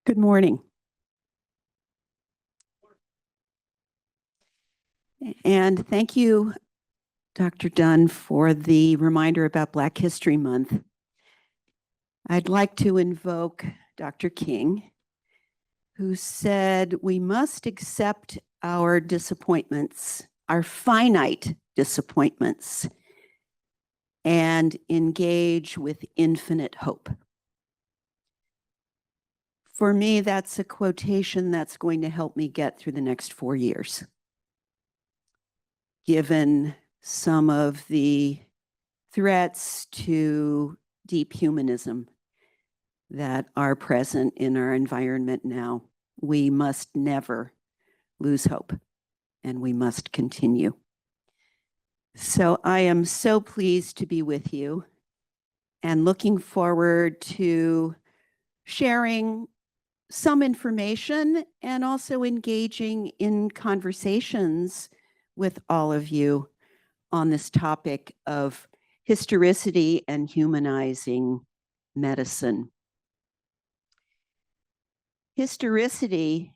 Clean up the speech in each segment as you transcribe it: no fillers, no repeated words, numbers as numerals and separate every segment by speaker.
Speaker 1: Good morning. And thank you, Dr. Dunn, for the reminder about Black History Month. I'd like to invoke Dr. King, who said we must accept our disappointments, our finite disappointments, and engage with infinite hope. For me, that's a quotation that's going to help me get through the next 4 years, given some of the threats to deep humanism that are present in our environment now. We must never lose hope, and we must continue. So I am so pleased to be with you and looking forward to sharing some information and also engaging in conversations with all of you on this topic of historicity and humanizing medicine. Historicity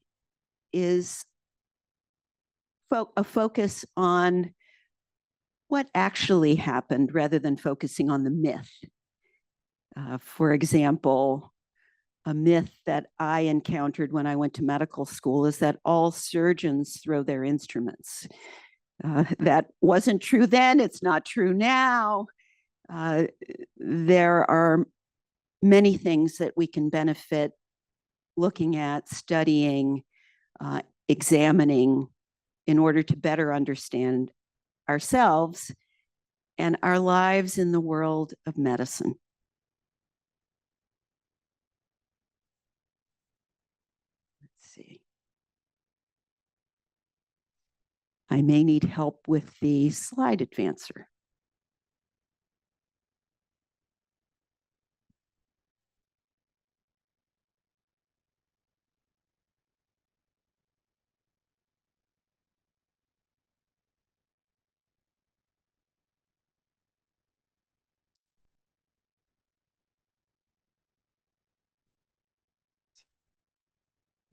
Speaker 1: is a focus on what actually happened rather than focusing on the myth. For example, a myth that I encountered when I went to medical school is that all surgeons throw their instruments. That wasn't true then, it's not true now. There are many things that we can benefit looking at, studying, examining in order to better understand ourselves and our lives in the world of medicine. Let's see. I may need help with the slide advancer.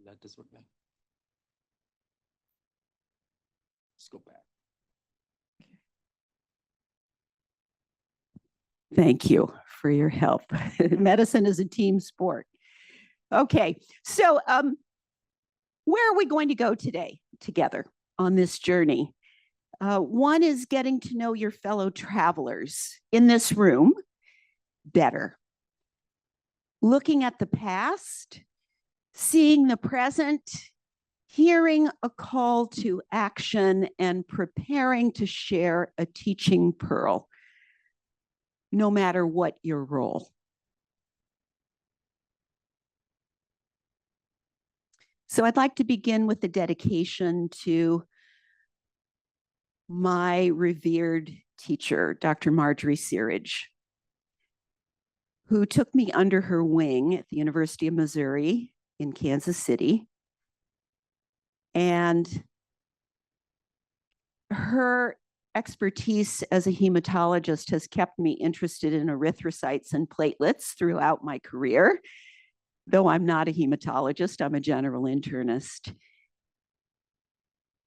Speaker 2: That does work now. Let's go back.
Speaker 1: Thank you for your help. Medicine is a team sport. Okay, so where are we going to go today together on this journey? One is getting to know your fellow travelers in this room better. Looking at the past, seeing the present, hearing a call to action, and preparing to share a teaching pearl, no matter what your role. So I'd like to begin with the dedication to my revered teacher, Dr. Marjorie Searage, who took me under her wing at the University of Missouri in Kansas City. And her expertise as a hematologist has kept me interested in erythrocytes and platelets throughout my career. Though I'm not a hematologist, I'm a general internist.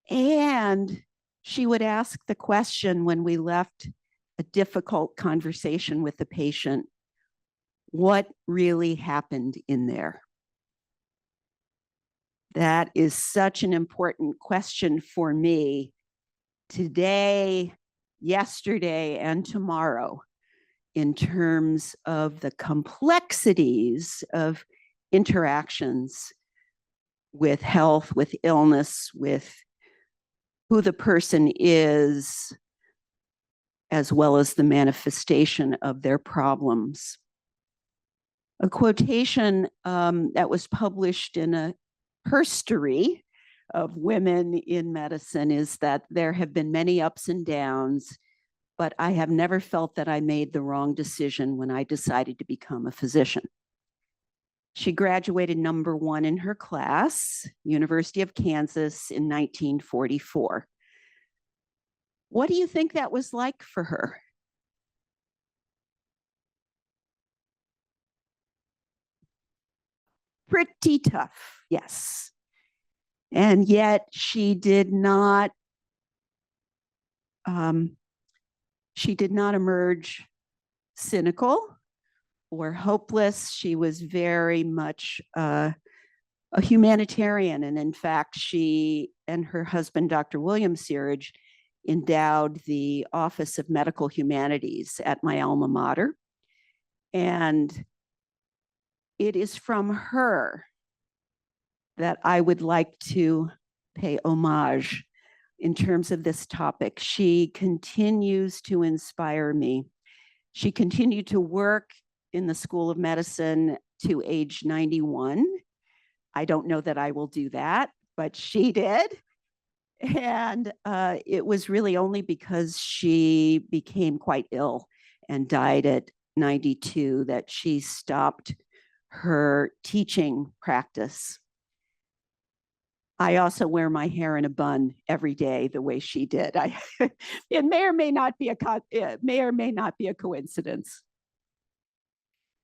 Speaker 1: And she would ask the question when we left a difficult conversation with the patient, what really happened in there? That is such an important question for me today, yesterday, and tomorrow in terms of the complexities of interactions with health, with illness, with who the person is, as well as the manifestation of their problems. A quotation that was published in a herstory of women in medicine is that there have been many ups and downs, but I have never felt that I made the wrong decision when I decided to become a physician. She graduated #1 in her class, University of Kansas, in 1944. What do you think that was like for her? pretty tough, yes. And yet um, she did not emerge cynical or hopeless. She was very much a humanitarian. And in fact, she and her husband, Dr. William Searage, endowed the Office of Medical Humanities at my alma mater. And it is from her that I would like to pay homage in terms of this topic. She continues to inspire me. She continued to work in the School of Medicine to age 91. I don't know that I will do that, but she did. And it was really only because she became quite ill and died at 92 that she stopped her teaching practice. I also wear my hair in a bun every day the way she did. It may or may not be a coincidence.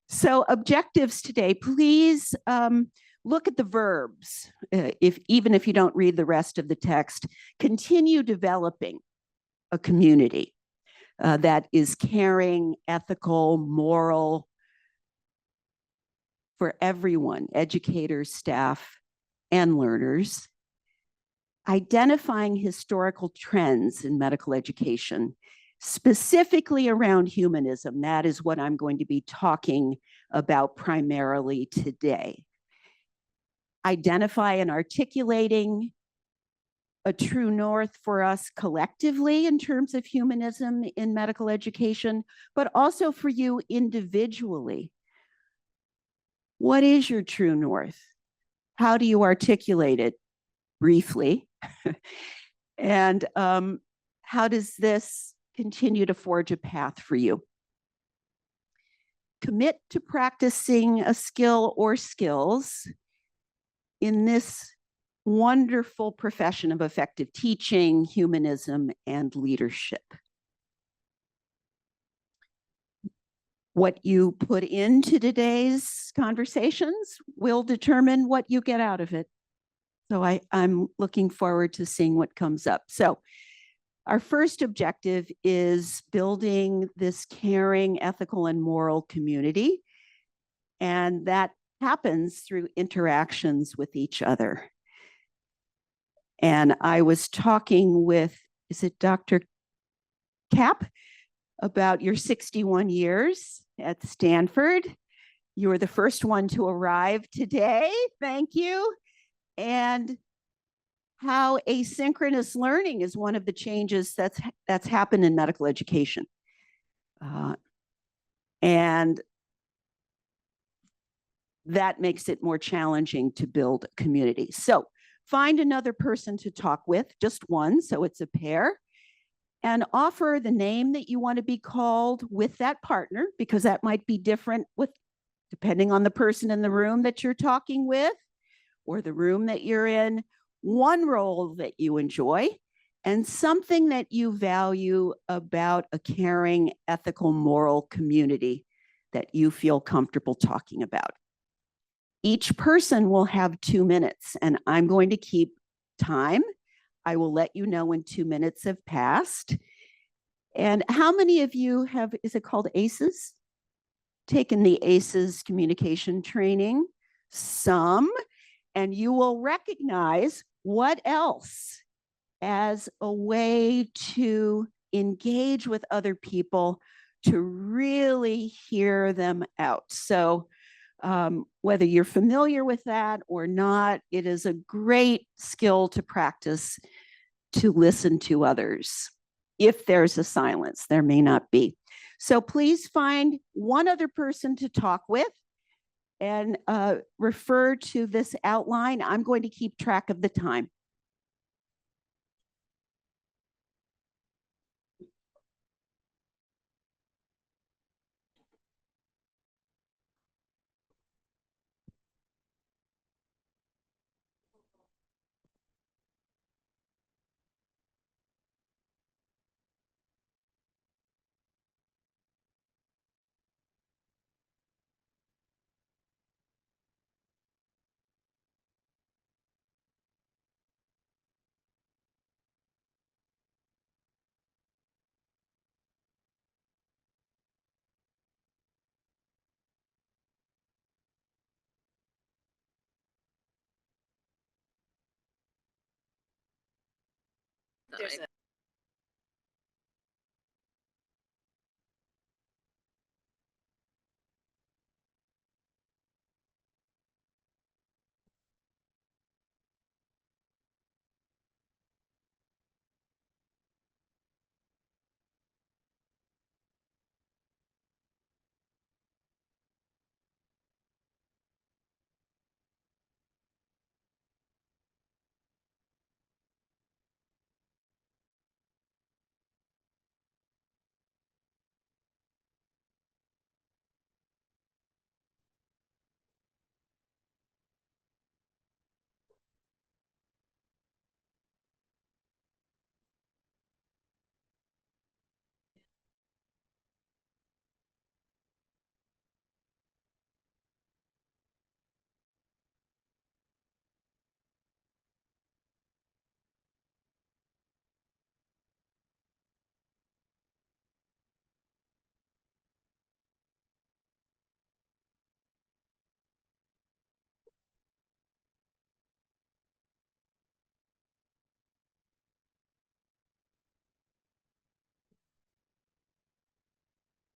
Speaker 1: So objectives today, please look at the verbs. Even if you don't read the rest of the text, continue developing a community that is caring, ethical, moral for everyone, educators, staff, and learners. Identifying historical trends in medical education, specifically around humanism. That is what I'm going to be talking about primarily today. Identify and articulating a true north for us collectively in terms of humanism in medical education, but also for you individually. What is your true north? How do you articulate it briefly? And how does this continue to forge a path for you? Commit to practicing a skill or skills in this wonderful profession of effective teaching, humanism, and leadership. What you put into today's conversations will determine what you get out of it. So I'm looking forward to seeing what comes up. So our first objective is building this caring, ethical, and moral community. And that happens through interactions with each other. And I was talking with, is it Dr. Cap, about your 61 years at Stanford. You were the first one to arrive today. Thank you. And how asynchronous learning is one of the changes that's happened in medical education. And that makes it more challenging to build a community. So find another person to talk with, just one, so it's a pair, and offer the name that you want to be called with that partner, because that might be different depending on the person in the room that you're talking with or the room that you're in. One role that you enjoy and something that you value about a caring, ethical, moral community that you feel comfortable talking about. Each person will have 2 minutes, and I'm going to keep time. I will let you know when 2 minutes have passed. And how many of you have, is it called ACEs? Taken the ACEs communication training? Some. And you will recognize what else as a way to engage with other people, to really hear them out. So whether you're familiar with that or not, it is a great skill to practice to listen to others. If there's a silence, there may not be. So please find one other person to talk with and refer to this outline. I'm going to keep track of the time.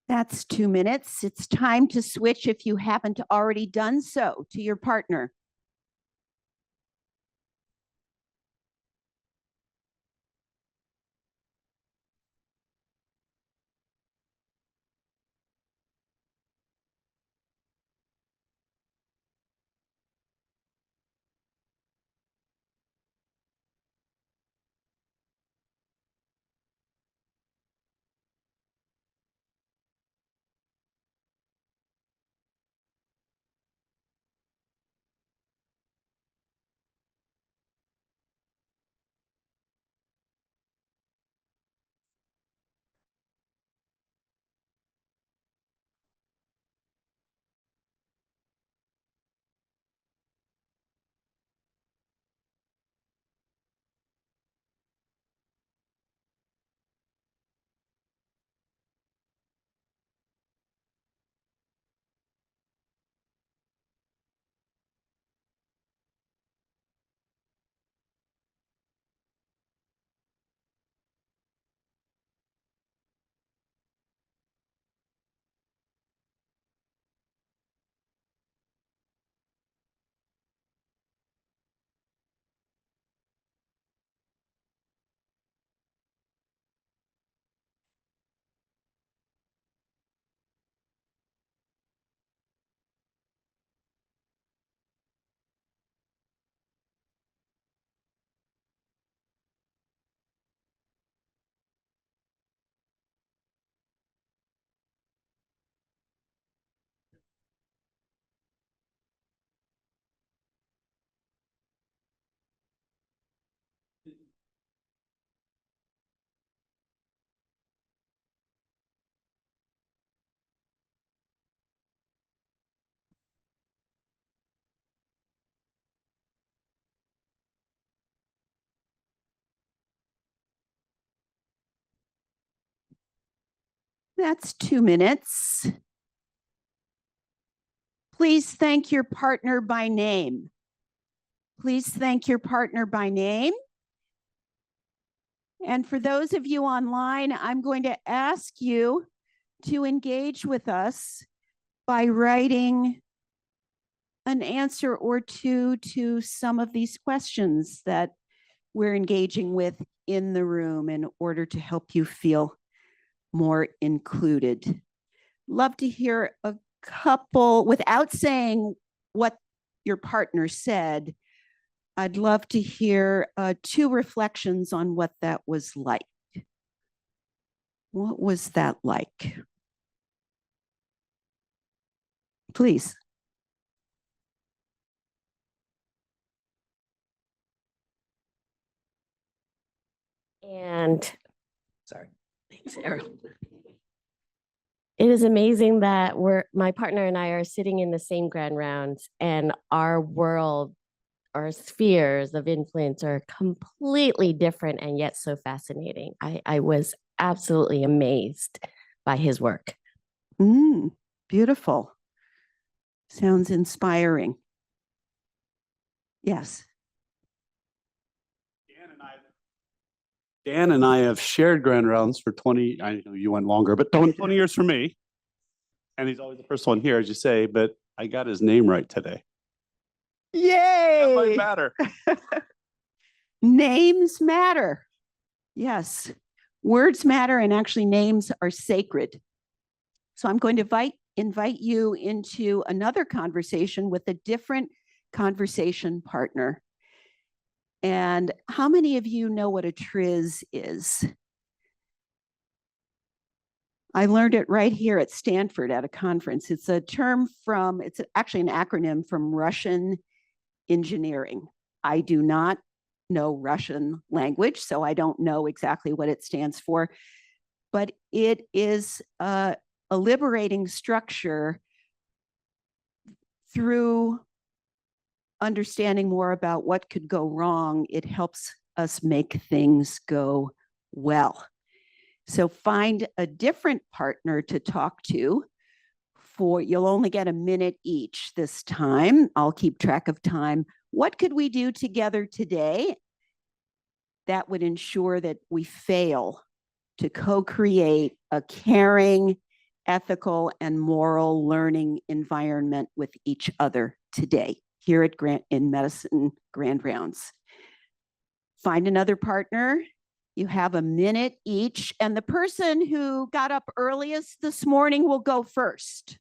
Speaker 1: That's 2 minutes. It's time to switch, if you haven't already done so, to your partner. That's 2 minutes. Please thank your partner by name. Please thank your partner by name. And for those of you online, I'm going to ask you to engage with us by writing an answer or two to some of these questions that we're engaging with in the room in order to help you feel more included. Love to hear a couple, without saying what your partner said, I'd love to hear 2 reflections on what that was like. What was that like? Please.
Speaker 3: And
Speaker 2: Sorry.
Speaker 3: thanks, Aaron. It is amazing that my partner and I are sitting in the same grand rounds, and our world, our spheres of influence are completely different and yet so fascinating. I was absolutely amazed by his work.
Speaker 1: Beautiful. Sounds inspiring. Yes.
Speaker 4: Dan and I have shared grand rounds for 20, I know you went longer, but 20 years for me. And he's always the first one here, as you say, but I got his name right today. That might
Speaker 1: Yay!
Speaker 4: matter.
Speaker 1: Names matter. Yes, words matter, and actually names are sacred. So I'm going to invite you into another conversation with a different conversation partner. And how many of you know what a TRIZ is? I learned it right here at Stanford at a conference. It's a term from, it's actually an acronym from Russian engineering. I do not know Russian language, so I don't know exactly what it stands for, but it is a liberating structure through understanding more about what could go wrong. It helps us make things go well. So find a different partner to talk to. You'll only get a minute each this time. I'll keep track of time. What could we do together today that would ensure that we fail to co-create a caring, ethical, and moral learning environment with each other today here at in Medicine Grand Rounds? Find another partner. You have a minute each, and the person who got up earliest this morning will go first.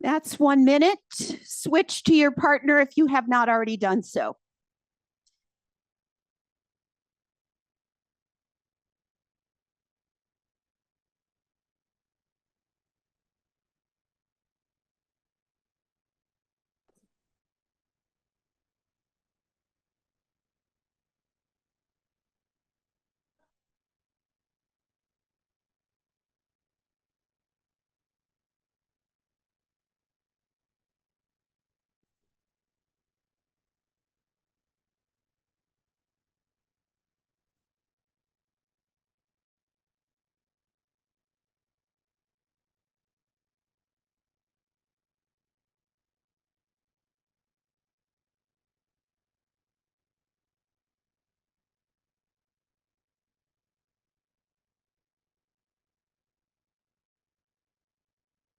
Speaker 1: That's 1 minute. Switch to your partner if you have not already done so.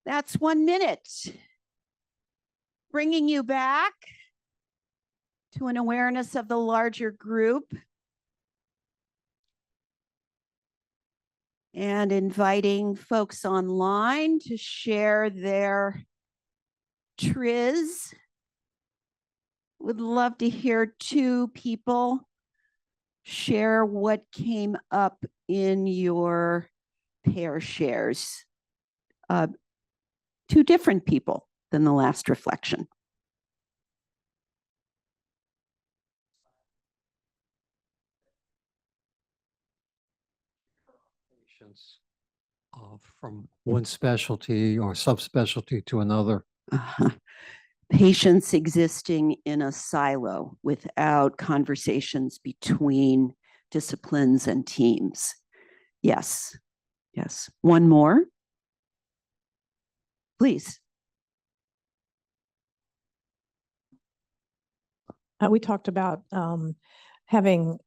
Speaker 1: That's 1 minute. Bringing you back to an awareness of the larger group and inviting folks online to share their TRIZ. Would love to hear 2 people share what came up in your pair shares. 2 different people than the last reflection.
Speaker 5: Patients from one specialty or subspecialty to another.
Speaker 1: Patients existing in a silo without conversations between disciplines and teams. Yes, yes. One more, please.
Speaker 6: We talked about having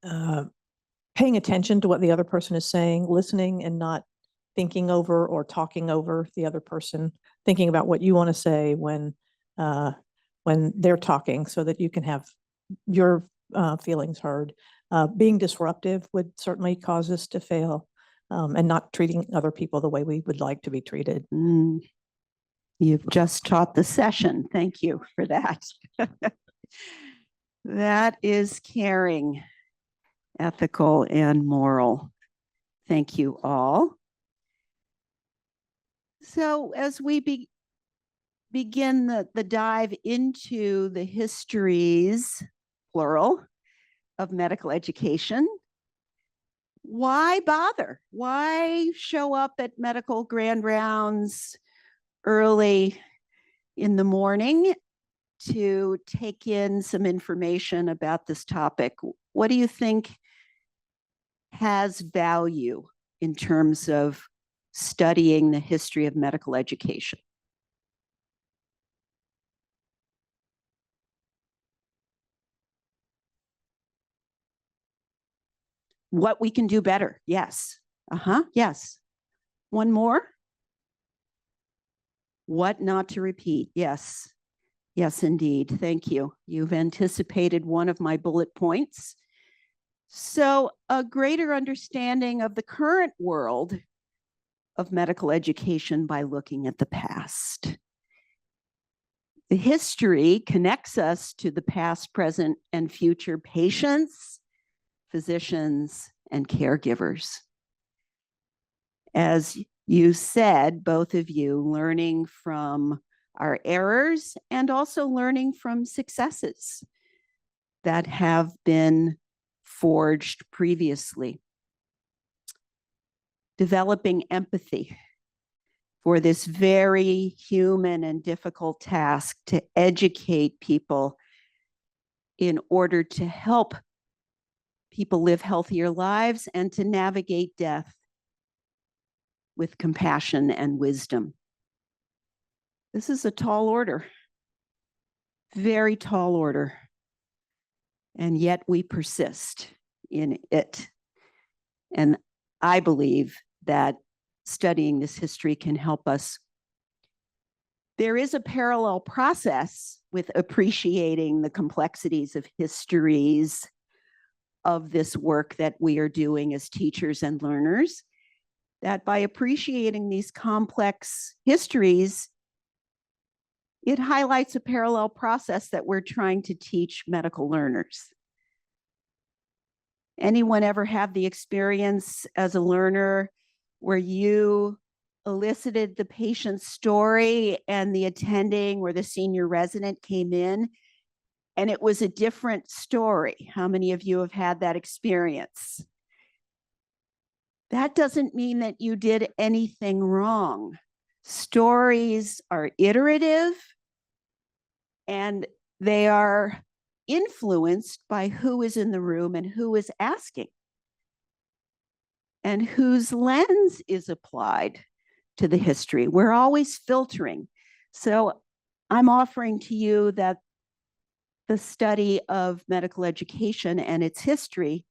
Speaker 6: paying attention to what the other person is saying, listening and not thinking over or talking over the other person, thinking about what you want to say when they're talking, so that you can have your feelings heard. Being disruptive would certainly cause us to fail, and not treating other people the way we would like to be treated.
Speaker 1: You've just taught the session. Thank you for that. That is caring, ethical, and moral. Thank you all. So as we begin the dive into the histories, plural, of medical education, why bother? Why show up at medical grand rounds early in the morning to take in some information about this topic? What do you think has value in terms of studying the history of medical education? What we can do better? Yes. Yes. One more? What not to repeat? Yes. Yes, indeed. Thank you. You've anticipated one of my bullet points. So, a greater understanding of the current world of medical education by looking at the past. The history connects us to the past, present, and future patients, physicians, and caregivers. As you said, both of you, learning from our errors and also learning from successes that have been forged previously. Developing empathy for this very human and difficult task to educate people in order to help people live healthier lives and to navigate death with compassion and wisdom. This is a tall order, very tall order, and yet we persist in it. And I believe that studying this history can help us. There is a parallel process with appreciating the complexities of histories of this work that we are doing as teachers and learners, that by appreciating these complex histories, it highlights a parallel process that we're trying to teach medical learners. Anyone ever have the experience as a learner where you elicited the patient's story and the attending or the senior resident came in and it was a different story? How many of you have had that experience? That doesn't mean that you did anything wrong. Stories are iterative and they are influenced by who is in the room and who is asking and whose lens is applied to the history. We're always filtering. So I'm offering to you that the study of medical education and its history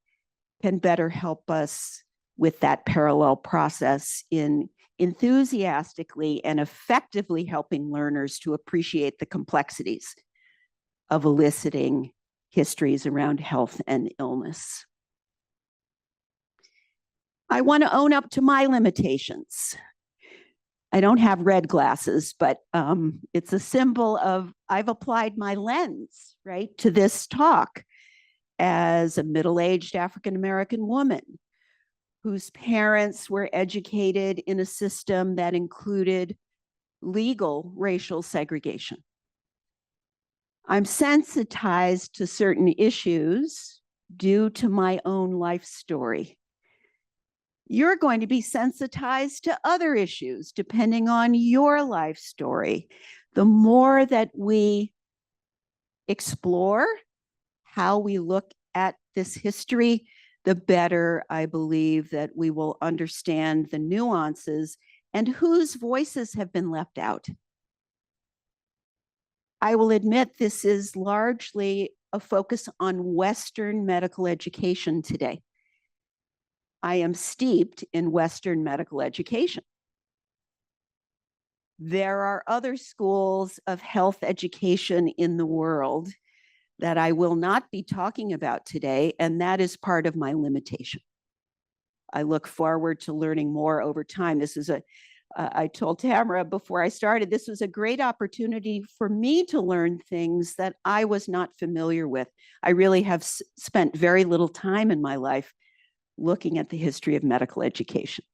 Speaker 1: can better help us with that parallel process in enthusiastically and effectively helping learners to appreciate the complexities of eliciting histories around health and illness. I want to own up to my limitations. I don't have red glasses, but it's a symbol of I've applied my lens, right, to this talk as a middle-aged African-American woman whose parents were educated in a system that included legal racial segregation. I'm sensitized to certain issues due to my own life story. You're going to be sensitized to other issues depending on your life story. The more that we explore how we look at this history, the better I believe that we will understand the nuances and whose voices have been left out. I will admit this is largely a focus on Western medical education today. I am steeped in Western medical education. There are other schools of health education in the world that I will not be talking about today, and that is part of my limitation. I look forward to learning more over time. This is I told Tamara before I started, this was a great opportunity for me to learn things that I was not familiar with. I really have spent very little time in my life looking at the history of medical education.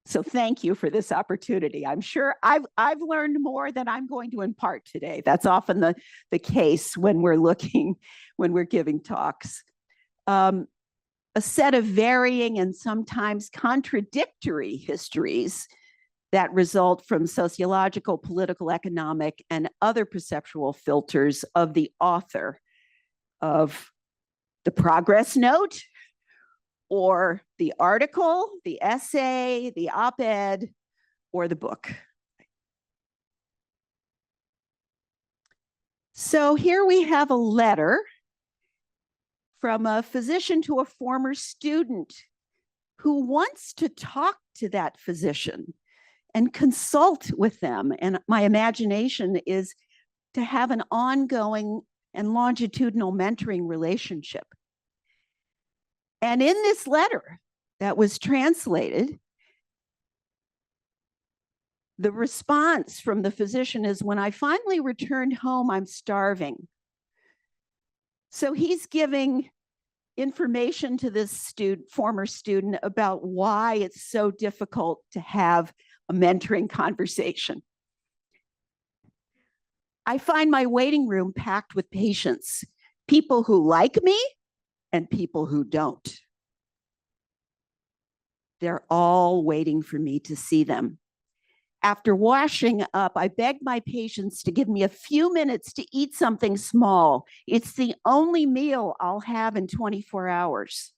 Speaker 1: So thank you for this opportunity. I'm sure I've learned more than I'm going to impart today. That's often the case when we're giving talks. A set of varying and sometimes contradictory histories that result from sociological, political, economic, and other perceptual filters of the author of the progress note, or the article, the essay, the op-ed, or the book. So here we have a letter from a physician to a former student who wants to talk to that physician and consult with them. And my imagination is to have an ongoing and longitudinal mentoring relationship. And in this letter that was translated, the response from the physician is, when I finally returned home, I'm starving. So he's giving information to this former student about why it's so difficult to have a mentoring conversation. I find my waiting room packed with patients, people who like me and people who don't. They're all waiting for me to see them. After washing up, I beg my patients to give me a few minutes to eat something small. It's the only meal I'll have in 24 hours.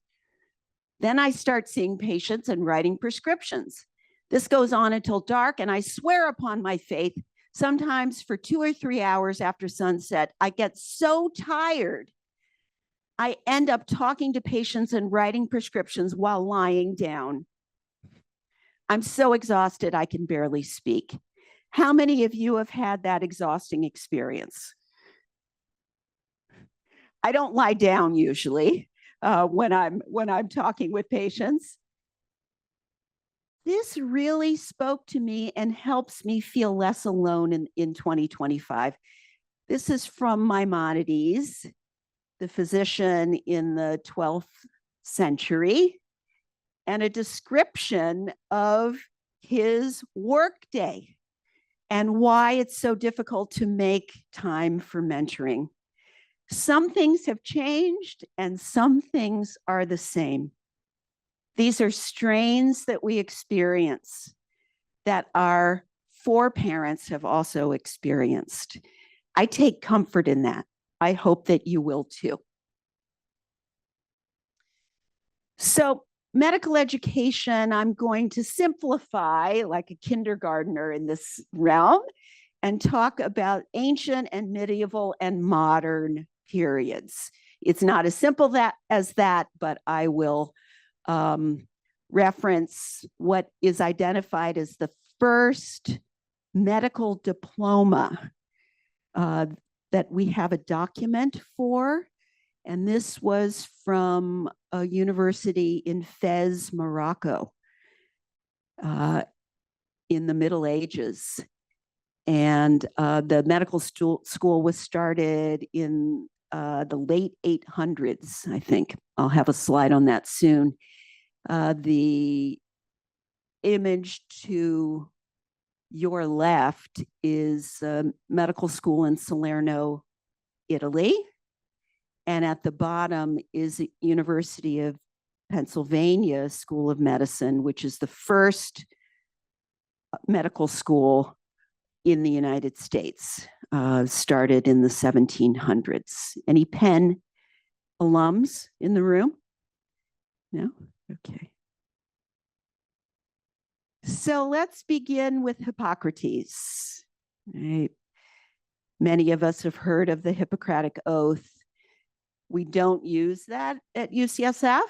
Speaker 1: Then I start seeing patients and writing prescriptions. This goes on until dark, and I swear upon my faith, sometimes for 2 or 3 hours after sunset, I get so tired, I end up talking to patients and writing prescriptions while lying down. I'm so exhausted, I can barely speak. How many of you have had that exhausting experience? I don't lie down usually when I'm talking with patients. This really spoke to me and helps me feel less alone in 2025. This is from Maimonides, the physician in the 12th century, and a description of his workday and why it's so difficult to make time for mentoring. Some things have changed and some things are the same. These are strains that we experience that our foreparents have also experienced. I take comfort in that. I hope that you will too. So, medical education, I'm going to simplify like a kindergartner in this realm and talk about ancient and medieval and modern periods. It's not as simple as that, but I will reference what is identified as the first medical diploma that we have a document for. And this was from a university in Fez, Morocco, in the Middle Ages. And the medical school was started in the late 800s, I think. I'll have a slide on that soon. The image to your left is a medical school in Salerno, Italy. And at the bottom is the University of Pennsylvania School of Medicine, which is the first medical school in the United States, started in the 1700s. Any Penn alums in the room? No? Okay. So let's begin with Hippocrates. Right. Many of us have heard of the Hippocratic Oath. We don't use that at UCSF.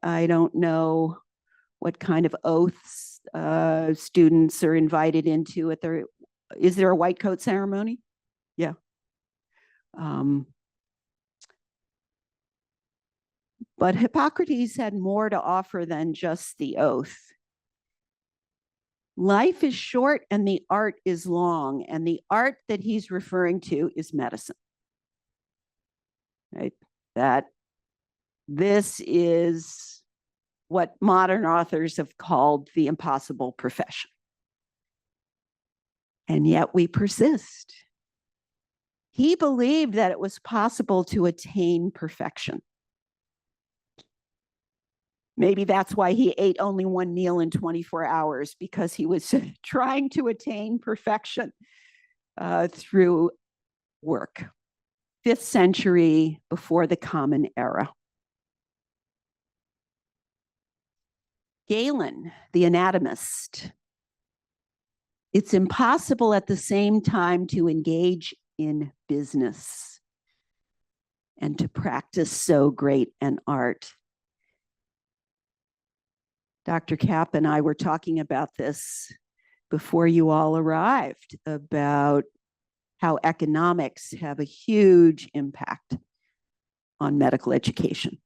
Speaker 1: I don't know what kind of oaths students are invited into at their, is there a white coat ceremony? Yeah. But Hippocrates had more to offer than just the oath. Life is short and the art is long, and the art that he's referring to is medicine. Right? That this is what modern authors have called the impossible profession. And yet we persist. He believed that it was possible to attain perfection. Maybe that's why he ate only one meal in 24 hours, because he was trying to attain perfection through work. 5th century before the Common Era. Galen, the anatomist. It's impossible at the same time to engage in business and to practice so great an art. Dr. Kapp and I were talking about this before you all arrived, about how economics have a huge impact on medical education.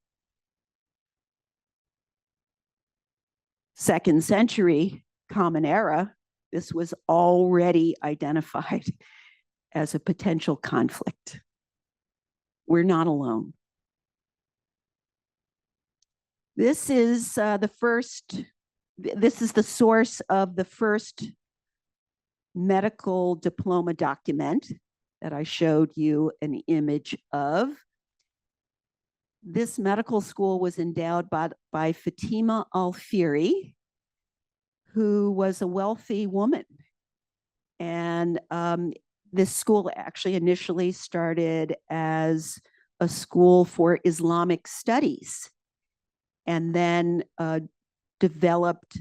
Speaker 1: 2nd century, Common Era, this was already identified as a potential conflict. We're not alone. This is the source of the first medical diploma document that I showed you an image of. This medical school was endowed by Fatima Alfieri, who was a wealthy woman. And this school actually initially started as a school for Islamic studies, and then developed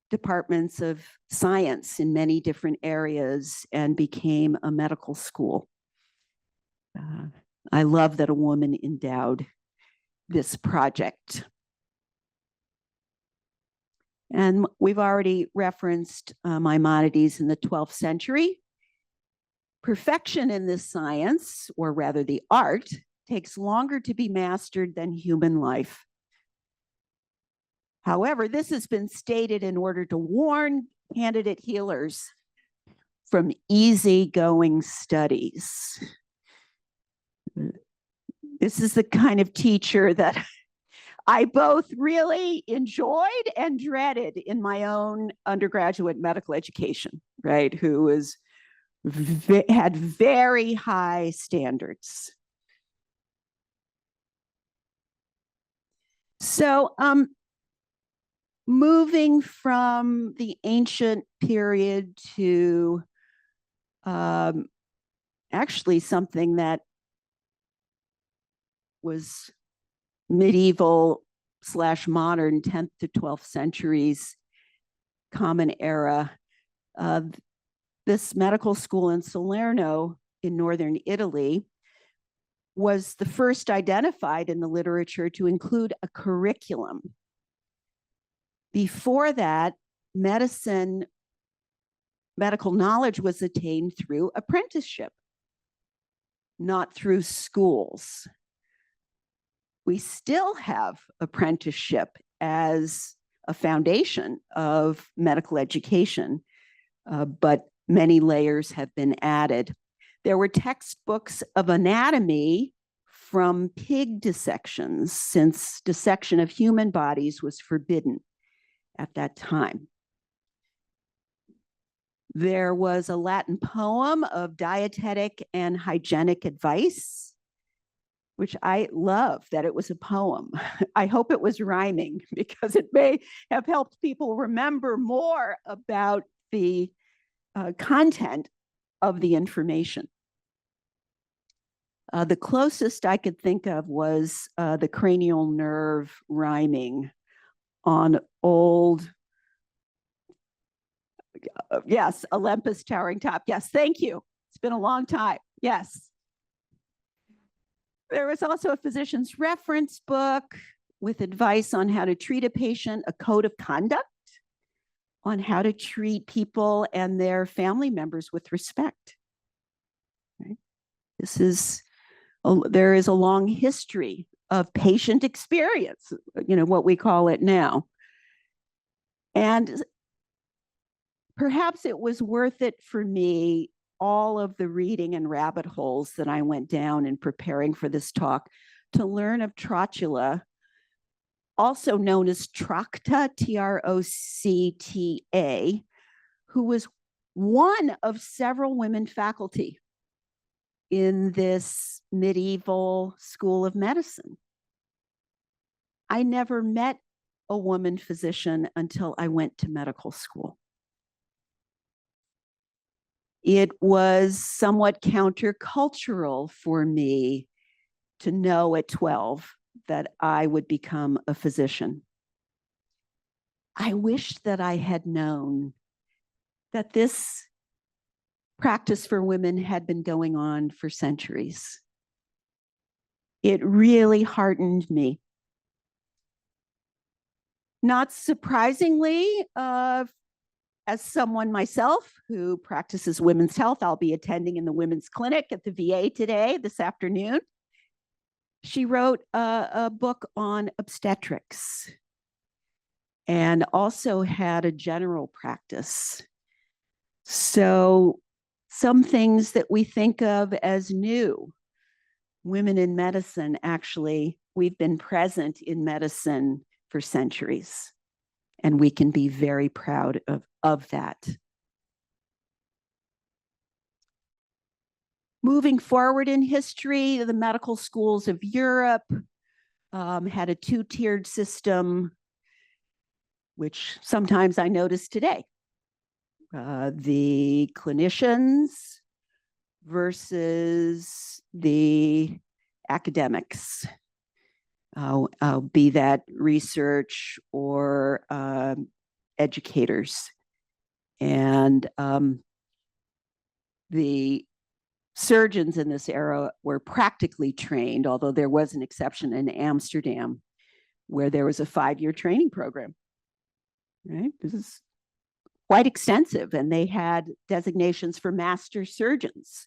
Speaker 1: departments of science in many different areas and became a medical school. I love that a woman endowed this project. And we've already referenced Maimonides in the 12th century. Perfection in this science, or rather the art, takes longer to be mastered than human life. However, this has been stated in order to warn candidate healers from easygoing studies. This is the kind of teacher that I both really enjoyed and dreaded in my own undergraduate medical education, right? Who was had very high standards. So, moving from the ancient period to actually something that was medieval / modern 10th to 12th centuries, Common Era. This medical school in Salerno in northern Italy was the first identified in the literature to include a curriculum. Before that, medical knowledge was attained through apprenticeship, not through schools. We still have apprenticeship as a foundation of medical education, but many layers have been added. There were textbooks of anatomy from pig dissections, since dissection of human bodies was forbidden at that time. There was a Latin poem of dietetic and hygienic advice, which I love that it was a poem. I hope it was rhyming, because it may have helped people remember more about the content of the information. The closest I could think of was the cranial nerve rhyming on old, yes, Olympus towering top. Yes, thank you. It's been a long time. Yes. There was also a physician's reference book with advice on how to treat a patient, a code of conduct on how to treat people and their family members with respect. Right? There is a long history of patient experience, what we call it now. And perhaps it was worth it for me, all of the reading and rabbit holes that I went down in preparing for this talk, to learn of Trocula, also known as Trocta, Trocta, who was one of several women faculty in this medieval school of medicine. I never met a woman physician until I went to medical school. It was somewhat countercultural for me to know at 12 that I would become a physician. I wish that I had known that this practice for women had been going on for centuries. It really heartened me. Not surprisingly, as someone myself who practices women's health, I'll be attending in the women's clinic at the VA this afternoon. She wrote a book on obstetrics and also had a general practice. So some things that we think of as new, women in medicine, actually, we've been present in medicine for centuries, and we can be very proud of that. Moving forward in history, the medical schools of Europe had a two-tiered system, which sometimes I notice today. The clinicians versus the academics, be that research or educators. And the surgeons in this era were practically trained, although there was an exception in Amsterdam where there was a 5-year training program. Right? This is quite extensive, and they had designations for master surgeons.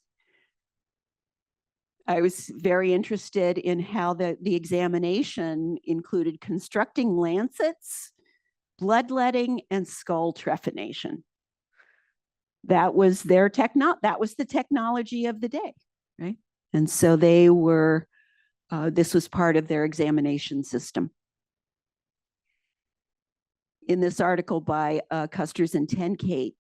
Speaker 1: I was very interested in how the examination included constructing lancets, bloodletting, and skull trephination. That was their that was the technology of the day, right? And so they were, this was part of their examination system. In this article by Custers and Tenkate,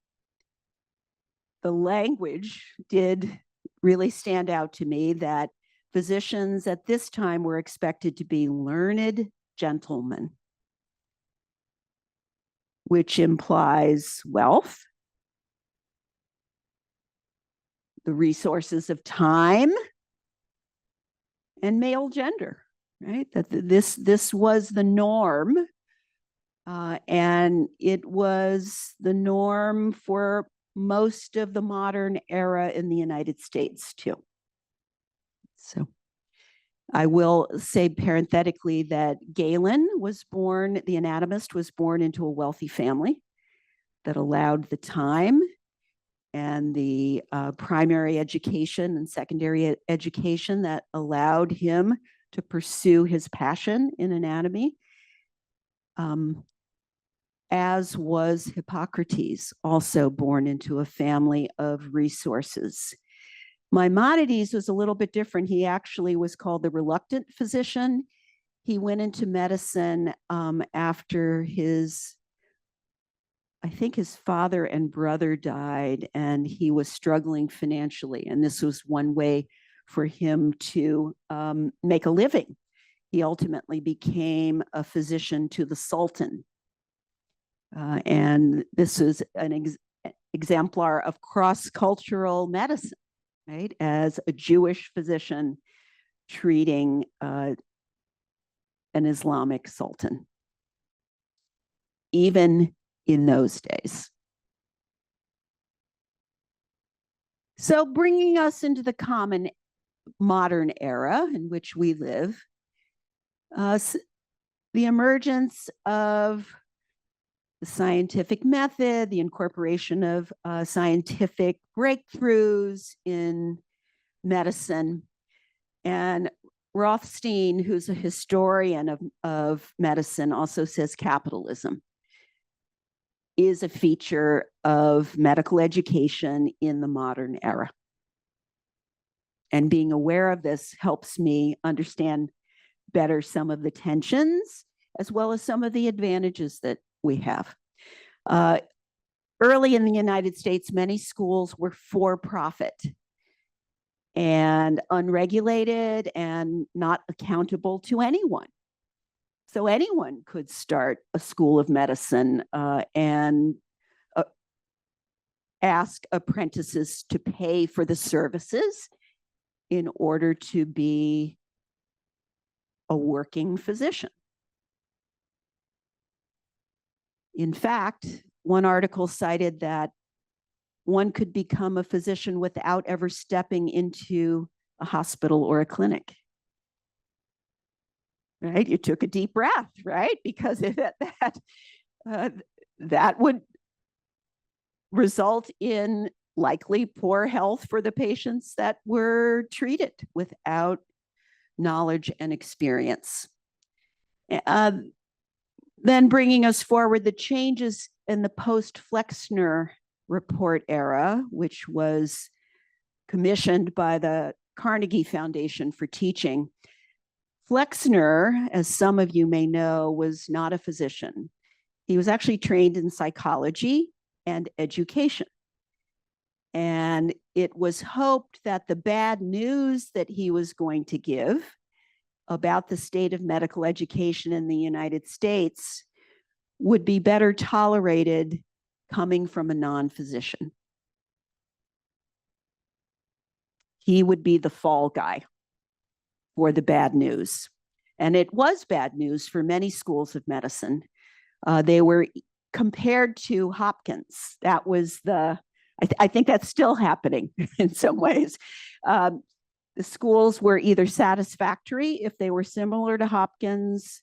Speaker 1: the language did really stand out to me, that physicians at this time were expected to be learned gentlemen, which implies wealth, the resources of time, and male gender, right? That this was the norm, and it was the norm for most of the modern era in the United States too. So I will say parenthetically that Galen was born, the anatomist was born into a wealthy family that allowed the time and the primary education and secondary education that allowed him to pursue his passion in anatomy. As was Hippocrates, also born into a family of resources. Maimonides was a little bit different. He actually was called the reluctant physician. He went into medicine after I think his father and brother died, and he was struggling financially. And this was one way for him to make a living. He ultimately became a physician to the Sultan. And this is an exemplar of cross-cultural medicine, right? As a Jewish physician treating an Islamic sultan, even in those days. So bringing us into the common modern era in which we live, the emergence of the scientific method, the incorporation of scientific breakthroughs in medicine. And Rothstein, who's a historian of medicine, also says capitalism is a feature of medical education in the modern era. And being aware of this helps me understand better some of the tensions, as well as some of the advantages that we have. Early in the United States, many schools were for-profit and unregulated and not accountable to anyone. So anyone could start a school of medicine and ask apprentices to pay for the services in order to be a working physician. In fact, one article cited that one could become a physician without ever stepping into a hospital or a clinic. Right? You took a deep breath, right? Because that would result in likely poor health for the patients that were treated without knowledge and experience. Then bringing us forward, the changes in the post-Flexner report era, which was commissioned by the Carnegie Foundation for Teaching. Flexner, as some of you may know, was not a physician. He was actually trained in psychology and education. And it was hoped that the bad news that he was going to give about the state of medical education in the United States would be better tolerated coming from a non-physician. He would be the fall guy for the bad news. And it was bad news for many schools of medicine. They were compared to Hopkins. That was I think that's still happening in some ways. The schools were either satisfactory if they were similar to Hopkins,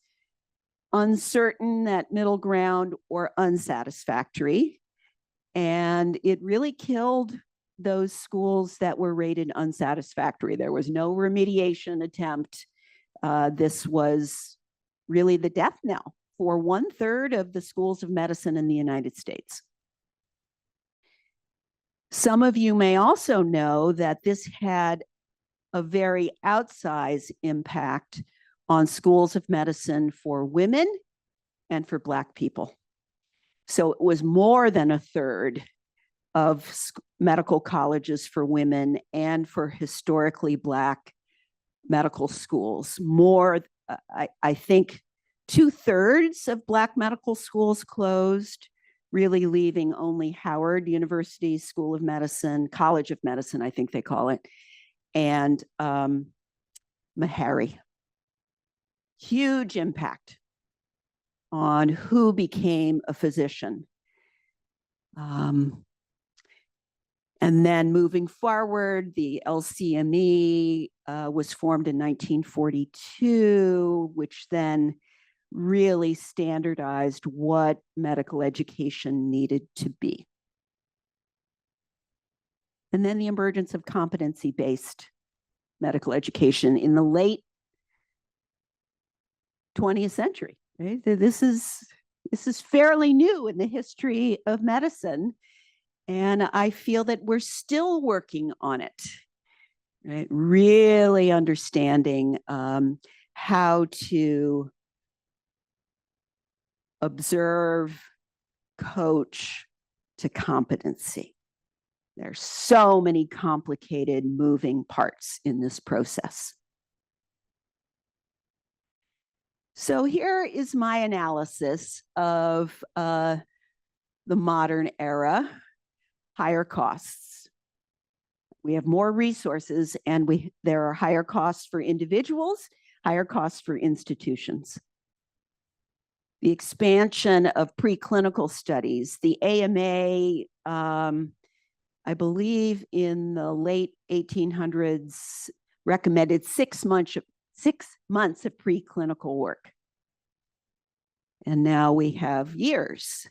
Speaker 1: uncertain, that middle ground, or unsatisfactory. And it really killed those schools that were rated unsatisfactory. There was no remediation attempt. This was really the death knell for 1/3 of the schools of medicine in the United States. Some of you may also know that this had a very outsized impact on schools of medicine for women and for Black people. So it was more than 1/3 of medical colleges for women and for historically Black medical schools. More, I think 2/3 of Black medical schools closed, really leaving only Howard University School of Medicine, College of Medicine, I think they call it, and Meharry. Huge impact on who became a physician. And then moving forward, the LCME was formed in 1942, which then really standardized what medical education needed to be. And then the emergence of competency-based medical education in the late 20th century. Right? This is fairly new in the history of medicine. And I feel that we're still working on it, right? Really understanding how to observe, coach to competency. There's so many complicated moving parts in this process. So here is my analysis of the modern era. Higher costs. We have more resources, and there are higher costs for individuals, higher costs for institutions. The expansion of preclinical studies, the AMA, I believe in the late 1800s, recommended 6 months of preclinical work. And now we have years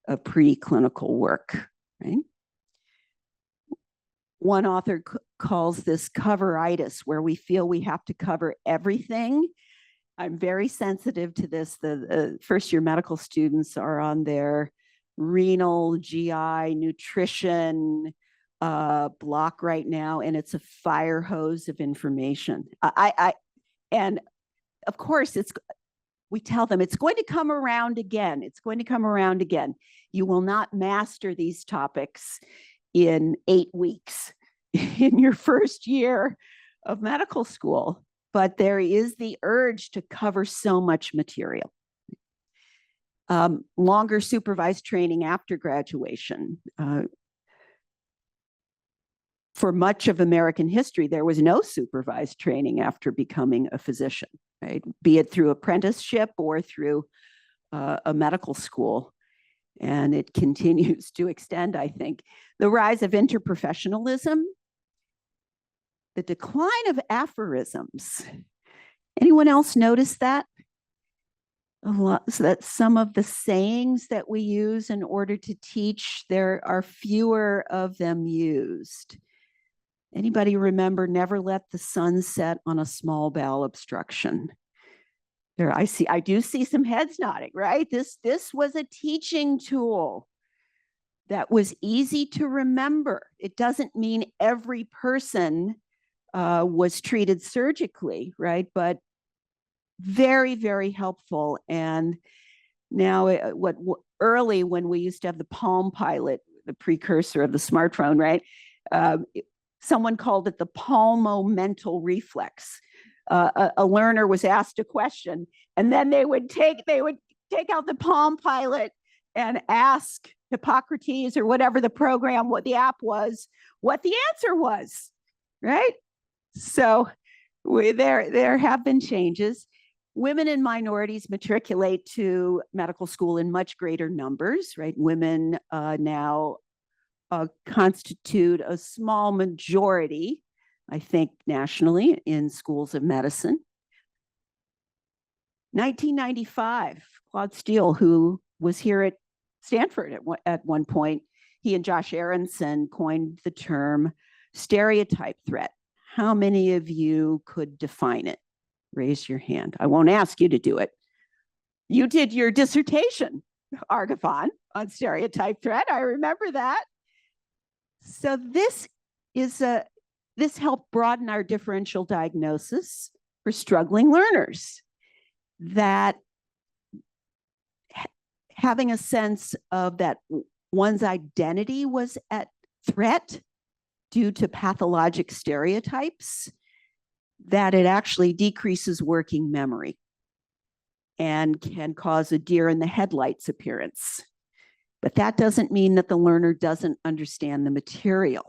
Speaker 1: of preclinical work, right? One author calls this coveritis, where we feel we have to cover everything. I'm very sensitive to this. The first year medical students are on their renal, GI, nutrition block right now, and it's a fire hose of information. And of course, we tell them it's going to come around again. It's going to come around again. You will not master these topics in 8 weeks in your first year of medical school, but there is the urge to cover so much material. Longer supervised training after graduation. For much of American history, there was no supervised training after becoming a physician, right? Be it through apprenticeship or through a medical school. And it continues to extend, I think. The rise of interprofessionalism, the decline of aphorisms. Anyone else notice that? So that some of the sayings that we use in order to teach, there are fewer of them used. Anybody remember never let the sun set on a small bowel obstruction? There, I do see some heads nodding, right? This was a teaching tool that was easy to remember. It doesn't mean every person was treated surgically, right? But very, very helpful. And now early when we used to have the Palm Pilot, the precursor of the smartphone, right? Someone called it the palmomental reflex. A learner was asked a question, and then they would take out the Palm Pilot and ask Hippocrates or whatever the program, what the app was, what the answer was, right? So there have been changes. Women and minorities matriculate to medical school in much greater numbers, right? Women now constitute a small majority, I think, nationally in schools of medicine. 1995, Claude Steele, who was here at Stanford at one point, he and Josh Aronson coined the term stereotype threat. How many of you could define it? Raise your hand. I won't ask you to do it. You did your dissertation, Argathon, on stereotype threat. I remember that. So this helped broaden our differential diagnosis for struggling learners, that having a sense of that one's identity was at threat due to pathologic stereotypes, that it actually decreases working memory and can cause a deer in the headlights appearance. But that doesn't mean that the learner doesn't understand the material.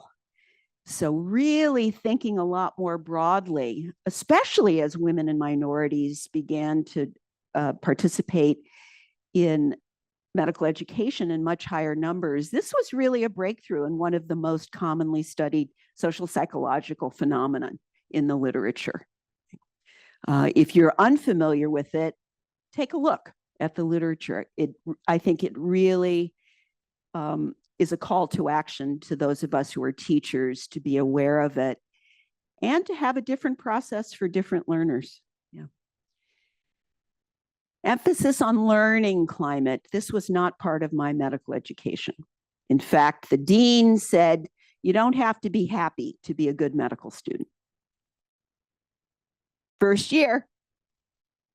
Speaker 1: So really thinking a lot more broadly, especially as women and minorities began to participate in medical education in much higher numbers, this was really a breakthrough in one of the most commonly studied social psychological phenomenon in the literature. If you're unfamiliar with it, take a look at the literature. I think it really is a call to action to those of us who are teachers to be aware of it and to have a different process for different learners. Yeah. Emphasis on learning climate. This was not part of my medical education. In fact, the dean said, you don't have to be happy to be a good medical student. First year,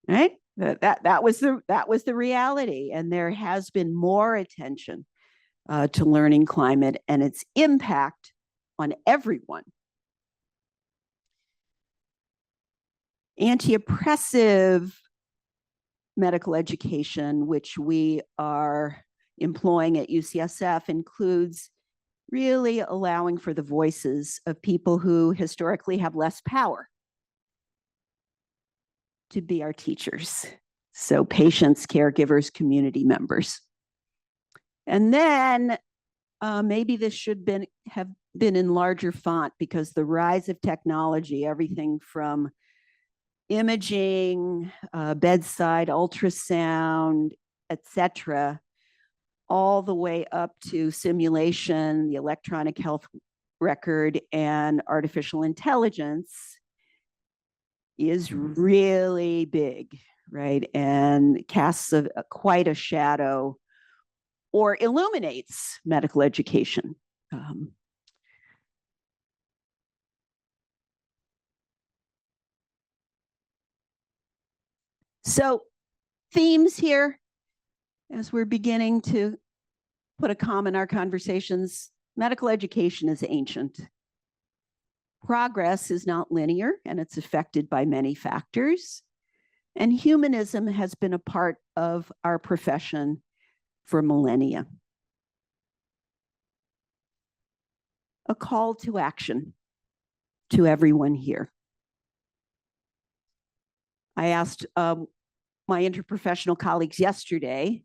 Speaker 1: right? That was the reality. And there has been more attention to learning climate and its impact on everyone. Anti-oppressive medical education, which we are employing at UCSF, includes really allowing for the voices of people who historically have less power to be our teachers. So patients, caregivers, community members. And then maybe this should have been in larger font, because the rise of technology, everything from imaging, bedside ultrasound, etc., all the way up to simulation, the electronic health record, and artificial intelligence is really big, right? And casts quite a shadow, or illuminates medical education. So themes here, as we're beginning to put a comma in our conversations: medical education is ancient. Progress is not linear, and it's affected by many factors. And humanism has been a part of our profession for millennia. A call to action to everyone here. I asked my interprofessional colleagues yesterday,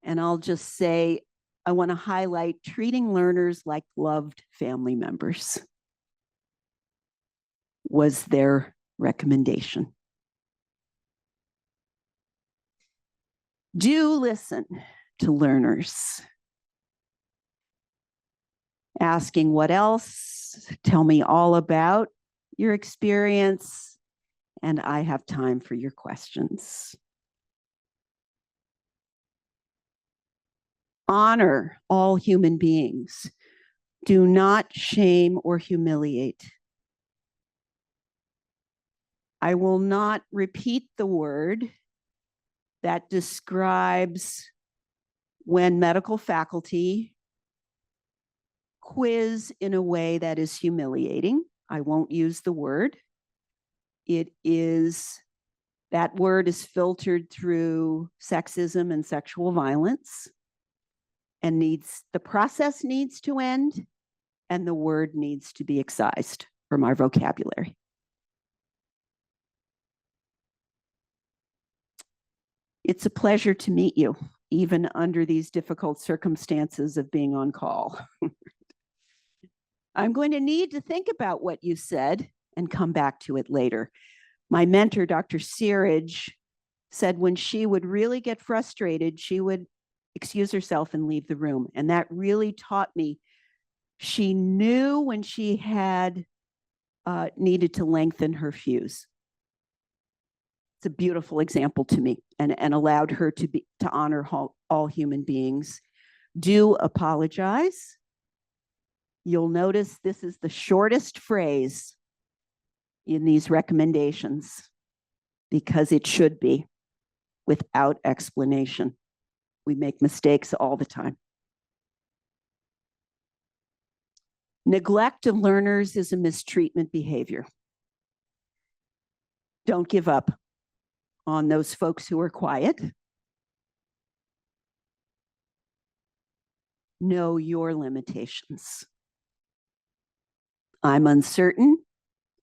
Speaker 1: and I'll just say, I want to highlight treating learners like loved family members was their recommendation. Do listen to learners. Asking what else, tell me all about your experience, and I have time for your questions. Honor all human beings. Do not shame or humiliate. I will not repeat the word that describes when medical faculty quiz in a way that is humiliating. I won't use the word. That word is filtered through sexism and sexual violence, and the process needs to end, and the word needs to be excised from our vocabulary. It's a pleasure to meet you, even under these difficult circumstances of being on call. I'm going to need to think about what you said and come back to it later. My mentor, Dr. Searage, said when she would really get frustrated, she would excuse herself and leave the room. And that really taught me she knew when she had needed to lengthen her fuse. It's a beautiful example to me, and allowed her to honor all human beings. Do apologize. You'll notice this is the shortest phrase in these recommendations, because it should be without explanation. We make mistakes all the time. Neglect of learners is a mistreatment behavior. Don't give up on those folks who are quiet. Know your limitations. I'm uncertain,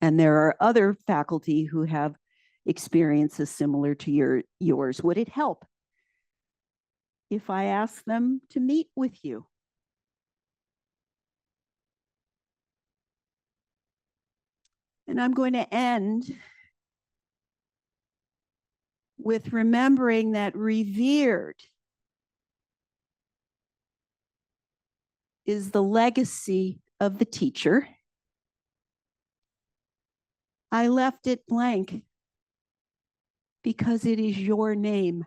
Speaker 1: and there are other faculty who have experiences similar to yours. Would it help if I asked them to meet with you? And I'm going to end with remembering that revered is the legacy of the teacher. I left it blank because it is your name.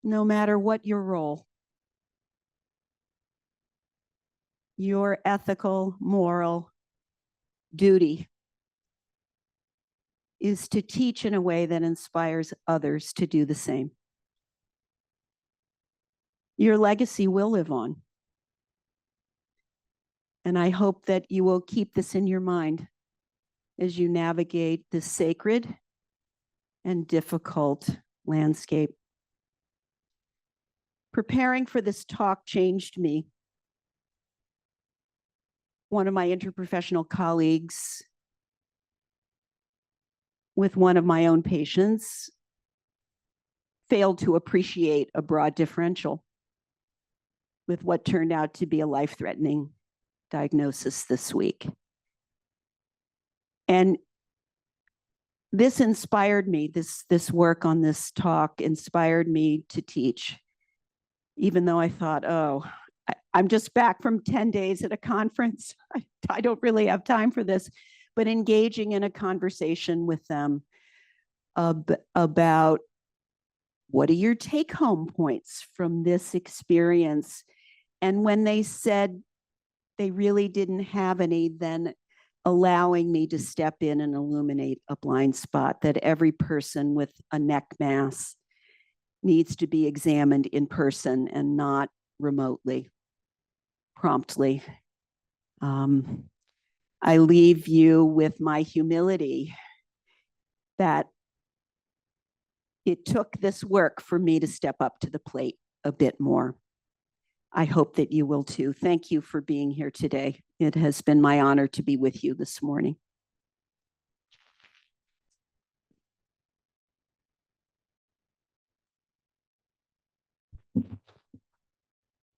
Speaker 1: No matter what your role, your ethical, moral duty is to teach in a way that inspires others to do the same. Your legacy will live on. And I hope that you will keep this in your mind as you navigate this sacred and difficult landscape. Preparing for this talk changed me. One of my interprofessional colleagues with one of my own patients, failed to appreciate a broad differential with what turned out to be a life-threatening diagnosis this week. And this inspired me, this work on this talk inspired me to teach, even though I thought, oh, I'm just back from 10 days at a conference. I don't really have time for this, but engaging in a conversation with them about what are your take-home points from this experience. And when they said they really didn't have any, then allowing me to step in and illuminate a blind spot, that every person with a neck mass needs to be examined in person and not remotely, promptly. I leave you with my humility that it took this work for me to step up to the plate a bit more. I hope that you will too. Thank you for being here today. It has been my honor to be with you this morning.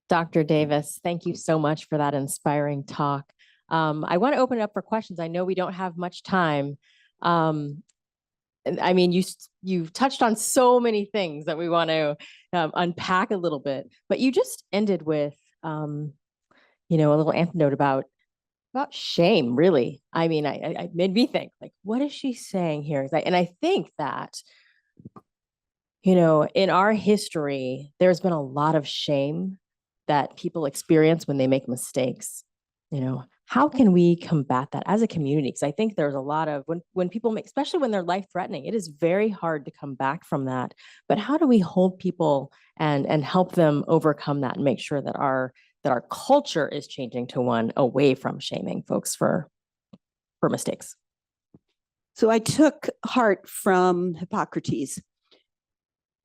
Speaker 7: Dr. Davis, thank you so much for that inspiring talk. I want to open it up for questions. I know we don't have much time. And I mean, you've touched on so many things that we want to unpack a little bit, but you just ended with, a little anecdote about shame, really. I mean, I made me think, like, what is she saying here? And I think that, in our history, there's been a lot of shame that people experience when they make mistakes. How can we combat that as a community? Because I think there's a lot of, when people make, especially when they're life-threatening, it is very hard to come back from that. But how do we hold people and help them overcome that and make sure that our culture is changing to one away from shaming folks for mistakes?
Speaker 1: So I took heart from Hippocrates,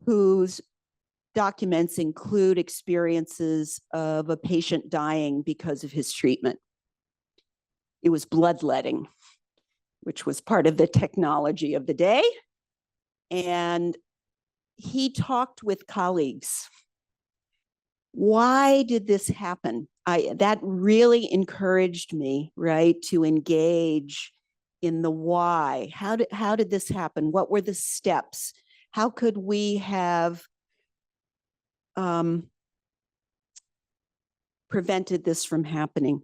Speaker 1: whose documents include experiences of a patient dying because of his treatment. It was bloodletting, which was part of the technology of the day. And he talked with colleagues. Why did this happen? That really encouraged me, right, to engage in the why. How did this happen? What were the steps? How could we have prevented this from happening?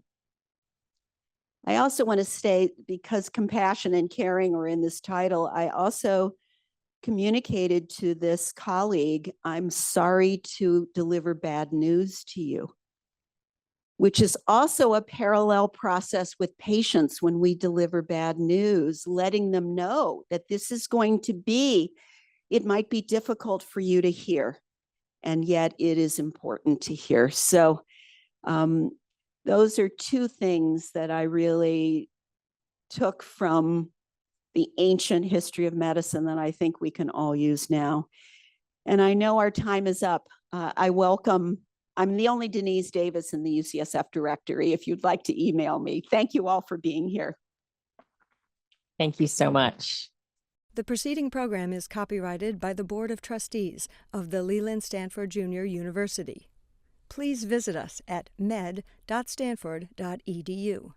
Speaker 1: I also want to say, because compassion and caring are in this title, I also communicated to this colleague, I'm sorry to deliver bad news to you, which is also a parallel process with patients when we deliver bad news, letting them know that this is going to be, it might be difficult for you to hear, and yet it is important to hear. So those are two things that I really took from the ancient history of medicine that I think we can all use now. And I know our time is up. I'm the only Denise Davis in the UCSF directory, if you'd like to email me. Thank you all for being here.
Speaker 7: Thank you so much.
Speaker 8: The preceding program is copyrighted by the Board of Trustees of the Leland Stanford Junior University. Please visit us at med.stanford.edu.